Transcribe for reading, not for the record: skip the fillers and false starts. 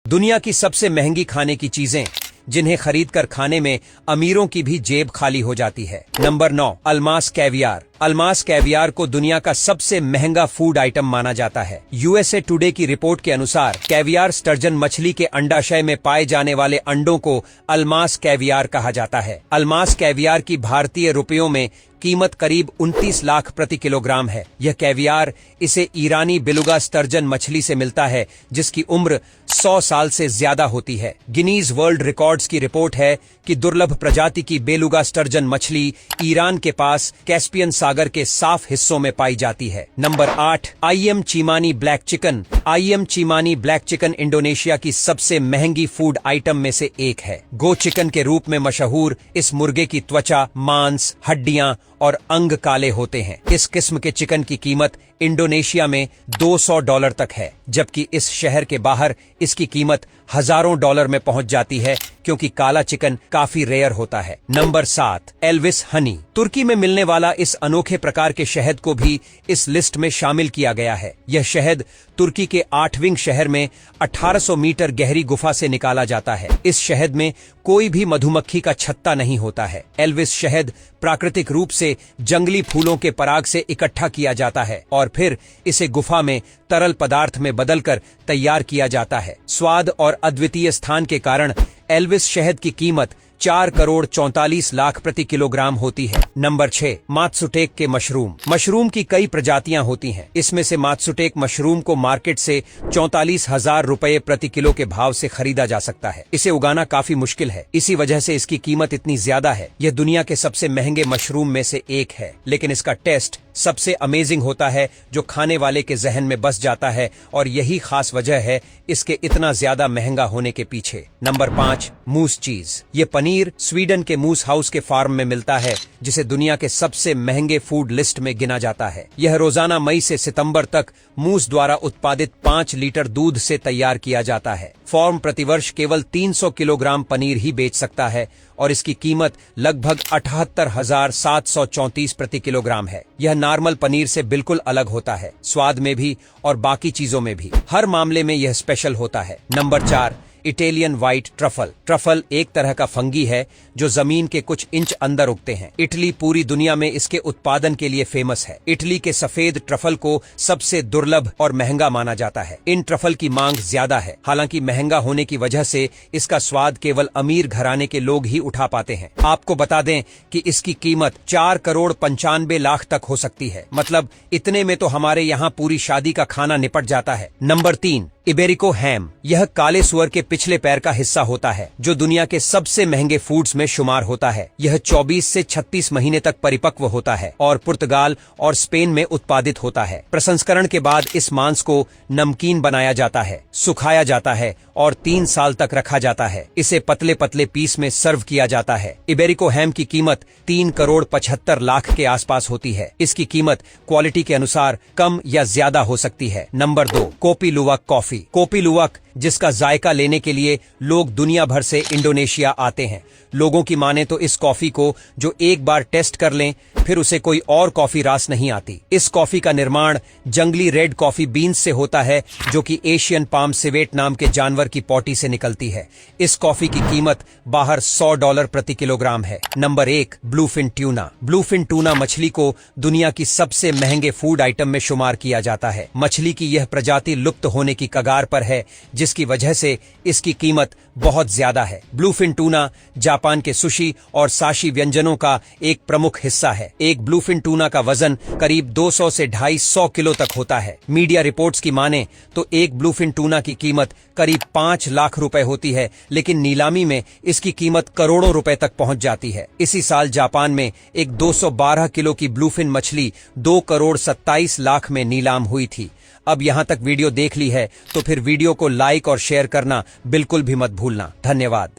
दुनिया की सबसे महंगी खाने की चीजें जिन्हें खरीदकर खाने में अमीरों की भी जेब खाली हो जाती है। Number 9, Almas caviar. Almas caviar को दुनिया का सबसे महंगा फूड आइटम माना जाता है। यूएसए टुडे की रिपोर्ट के अनुसार कैवियार स्टर्जन मछली के अंडाशय में पाए जाने वाले अंडों को अल्मास कैवियार कहा जाता है। अल्मास कैवियार की भारतीय रुपयों में कीमत करीब 29 लाख प्रति किलोग्राम है। यह कैवियार इसे ईरानी बेलुगा स्टर्जन मछली से मिलता है, जिसकी उम्र 100 साल से ज्यादा होती है। गिनीज वर्ल्ड रिकॉर्ड्स की रिपोर्ट है कि दुर्लभ प्रजाति की बेलुगा स्टर्जन मछली ईरान के पास कैस्पियन सागर के साफ हिस्सों में पाई जाती है। Number 8, Ayam Cemani black chicken. Ayam Cemani black chicken Indonesia की सबसे महंगी फूड आइटम में से एक है। गो चिकन के रूप में मशहूर इस मुर्गे की त्वचा, मांस, हड्डियां और अंग काले होते हैं। इस किस्म के चिकन की कीमत इंडोनेशिया में $200 तक है, जबकि इस शहर के बाहर इसकी कीमत हजारों डॉलर में पहुंच जाती है, क्योंकि काला चिकन काफी रेयर होता है। Number 7, Elvis Honey. तुर्की में मिलने वाला इस अनोखे प्रकार के शहद को भी इस लिस्ट में शामिल किया गया है। यह शहद तुर्की के 8वीं शहर में 1800 मीटर गहरी गुफा से निकाला जाता है। इस शहद में कोई भी मधुमक्खी का छत्ता नहीं होता है। एल्विस शहद प्राकृतिक रूप से जंगली फूलों के पराग से इकट्ठा किया जाता है और फिर इसे गुफा में तरल पदार्थ में बदलकर तैयार किया जाता है। स्वाद और अद्वितीय स्थान के कारण एल्विस शहद की कीमत 4 करोड़ 44 लाख प्रति किलोग्राम होती है। नंबर 6, मात्सुटेक के मशरूम। मशरूम की कई प्रजातियां होती हैं। इसमें से मात्सुटेक मशरूम को मार्केट से 44,000 रुपए प्रति किलो के भाव से खरीदा जा सकता है। इसे उगाना काफी मुश्किल है, इसी वजह से इसकी कीमत इतनी ज्यादा है। यह दुनिया के सबसे महंगे मशरूम में से एक है, लेकिन इसका टेस्ट सबसे अमेजिंग होता है, जो खाने वाले के जहन में बस जाता है, और यही खास वजह है इसके इतना ज्यादा महंगा होने के पीछे। नंबर 5, मूस चीज। ये पनीर स्वीडन के मूस हाउस के फार्म में मिलता है, जिसे दुनिया के सबसे महंगे फूड लिस्ट में गिना जाता है। यह रोजाना मई से सितंबर तक मूस द्वारा उत्पादित 5 लीटर दूध से तैयार किया जाता है। फार्म प्रतिवर्ष केवल 300 किलोग्राम पनीर ही बेच सकता है और इसकी कीमत लगभग 78,734 प्रति किलोग्राम है। यह नॉर्मल पनीर से बिल्कुल अलग होता है, स्वाद में भी और बाकी चीजों में भी। हर मामले में यह स्पेशल होता है। Number 4, Italian white truffle. Truffle एक तरह का फंगी है जो जमीन के कुछ इंच अंदर उगते हैं। इटली पूरी दुनिया में इसके उत्पादन के लिए फेमस है। इटली के सफेद ट्रफल को सबसे दुर्लभ और महंगा माना जाता है। इन ट्रफल की मांग ज्यादा है। हालांकि महंगा होने की वजह से इसका स्वाद केवल अमीर घराने के लोग ही उठा पाते हैं। आपको बता दें कि इसकी कीमत 4 करोड़ 95 लाख तक हो सकती है। मतलब इतने में तो हमारे यहाँ पूरी शादी का खाना निपट जाता है। नंबर 3, इबेरिको हैम। यह काले सुअर के पिछले पैर का हिस्सा होता है, जो दुनिया के सबसे महंगे फूड्स में शुमार होता है। यह 24 से 36 महीने तक परिपक्व होता है और पुर्तगाल और स्पेन में उत्पादित होता है। प्रसंस्करण के बाद इस मांस को नमकीन बनाया जाता है, सुखाया जाता है और 3 साल तक रखा जाता है। इसे पतले पतले पीस में सर्व किया जाता है। इबेरिको हैम की कीमत 3 करोड़ 75 लाख के आसपास होती है। इसकी कीमत क्वालिटी के अनुसार कम या ज्यादा हो सकती है। Number 2, copy लुवाक coffee. कोपी लुवाक, जिसका जायका लेने के लिए लोग दुनिया भर से इंडोनेशिया आते हैं। लोगों की माने तो इस कॉफी को जो एक बार टेस्ट कर लें, फिर उसे कोई और कॉफी रास नहीं आती। इस कॉफी का निर्माण जंगली रेड कॉफी बीन्स से होता है, जो कि एशियन पाम सिवेट नाम के जानवर की पॉटी से निकलती है। इस कॉफी की कीमत बाहर $100 प्रति किलोग्राम है। Number 1, bluefin tuna. Bluefin tuna मछली को दुनिया की सबसे महंगे फूड आइटम में शुमार किया जाता है। मछली की यह प्रजाति लुप्त होने की कगार पर है, जिसकी वजह से इसकी कीमत बहुत ज्यादा है। ब्लूफिन टूना जापान के सुशी और साशी व्यंजनों का एक प्रमुख हिस्सा है। एक ब्लूफिन टूना का वजन करीब 200 से 250 किलो तक होता है। मीडिया रिपोर्ट्स की माने तो एक ब्लूफिन टूना की कीमत करीब 5 लाख रुपए होती है, लेकिन नीलामी में इसकी कीमत करोड़ों रुपए तक पहुंच जाती है। इसी साल जापान में एक 212 किलो की ब्लूफिन मछली 2 करोड़ 27 लाख में नीलाम हुई थी। अब यहाँ तक वीडियो देख ली है तो फिर वीडियो को लाइक और शेयर करना बिल्कुल भी मत भूलना। धन्यवाद।